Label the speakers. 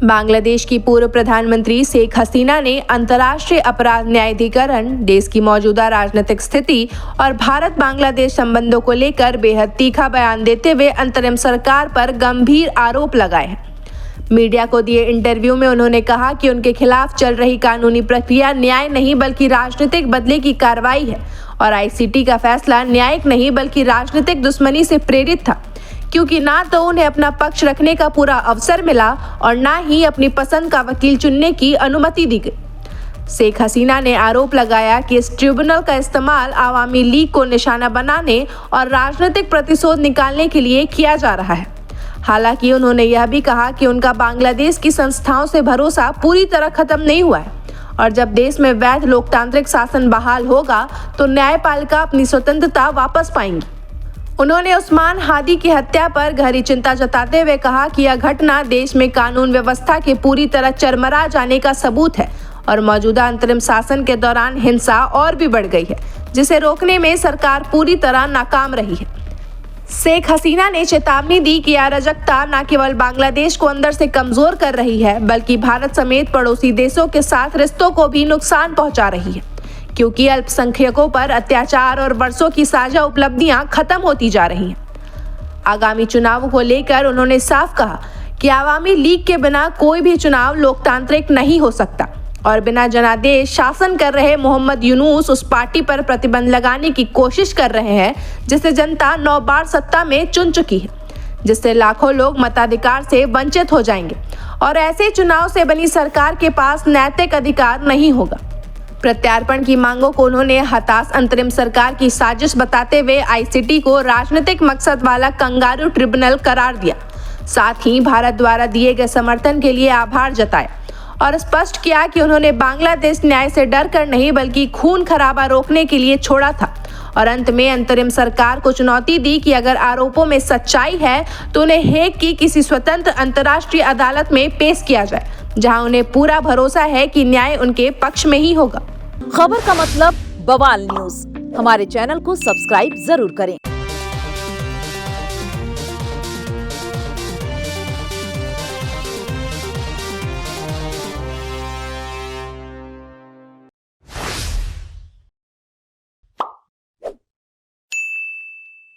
Speaker 1: बांग्लादेश की पूर्व प्रधानमंत्री शेख हसीना ने अंतर्राष्ट्रीय अपराध न्यायाधिकरण, देश की मौजूदा राजनीतिक स्थिति और भारत बांग्लादेश संबंधों को लेकर बेहद तीखा बयान देते हुए अंतरिम सरकार पर गंभीर आरोप लगाए हैं। मीडिया को दिए इंटरव्यू में उन्होंने कहा कि उनके खिलाफ चल रही कानूनी प्रक्रिया न्याय नहीं बल्कि राजनीतिक बदले की कार्रवाई है और आईसीटी का फैसला न्यायिक नहीं बल्कि राजनीतिक दुश्मनी से प्रेरित था, क्योंकि ना तो उन्हें अपना पक्ष रखने का पूरा अवसर मिला और ना ही अपनी पसंद का वकील चुनने की अनुमति दी गई। शेख हसीना ने आरोप लगाया कि इस ट्रिब्यूनल का इस्तेमाल आवामी लीग को निशाना बनाने और राजनीतिक प्रतिशोध निकालने के लिए किया जा रहा है। हालांकि उन्होंने यह भी कहा कि उनका बांग्लादेश की संस्थाओं से भरोसा पूरी तरह खत्म नहीं हुआ है और जब देश में वैध लोकतांत्रिक शासन बहाल होगा तो न्यायपालिका अपनी स्वतंत्रता वापस पाएंगी। उन्होंने उस्मान हादी की हत्या पर गहरी चिंता जताते हुए कहा कि यह घटना देश में कानून व्यवस्था के पूरी तरह चरमरा जाने का सबूत है और मौजूदा अंतरिम शासन के दौरान हिंसा और भी बढ़ गई है, जिसे रोकने में सरकार पूरी तरह नाकाम रही है। शेख हसीना ने चेतावनी दी कि अराजकता न केवल बांग्लादेश को अंदर से कमजोर कर रही है बल्कि भारत समेत पड़ोसी देशों के साथ रिश्तों को भी नुकसान पहुंचा रही है, क्योंकि अल्पसंख्यकों पर अत्याचार और वर्षों की साझा उपलब्धियां खत्म होती जा रही हैं। आगामी चुनावों को लेकर उन्होंने साफ कहा कि आवामी लीग के बिना कोई भी चुनाव लोकतांत्रिक नहीं हो सकता और बिना जनादेश शासन कर रहे मोहम्मद यूनुस उस पार्टी पर प्रतिबंध लगाने की कोशिश कर रहे हैं जिसे जनता 9 बार सत्ता में चुन चुकी है, जिससे लाखों लोग मताधिकार से वंचित हो जाएंगे और ऐसे चुनाव से बनी सरकार के पास नैतिक अधिकार नहीं होगा। प्रत्यार्पण की मांगों को उन्होंने हताश अंतरिम सरकार की साजिश बताते हुए आईसीटी को राजनीतिक मकसद वाला कंगारू ट्रिब्यूनल करार दिया। साथ ही भारत द्वारा दिए गए समर्थन के लिए आभार जताया और स्पष्ट किया कि उन्होंने बांग्लादेश न्याय से डर कर नहीं बल्कि खून खराबा रोकने के लिए छोड़ा था और अंत में अंतरिम सरकार को चुनौती दी कि अगर आरोपों में सच्चाई है तो उन्हें हेग की किसी स्वतंत्र अंतर्राष्ट्रीय अदालत में पेश किया जाए, जहां उन्हें पूरा भरोसा है कि न्याय उनके पक्ष में ही होगा।
Speaker 2: खबर का मतलब बवाल न्यूज। हमारे चैनल को सब्सक्राइब जरूर करें।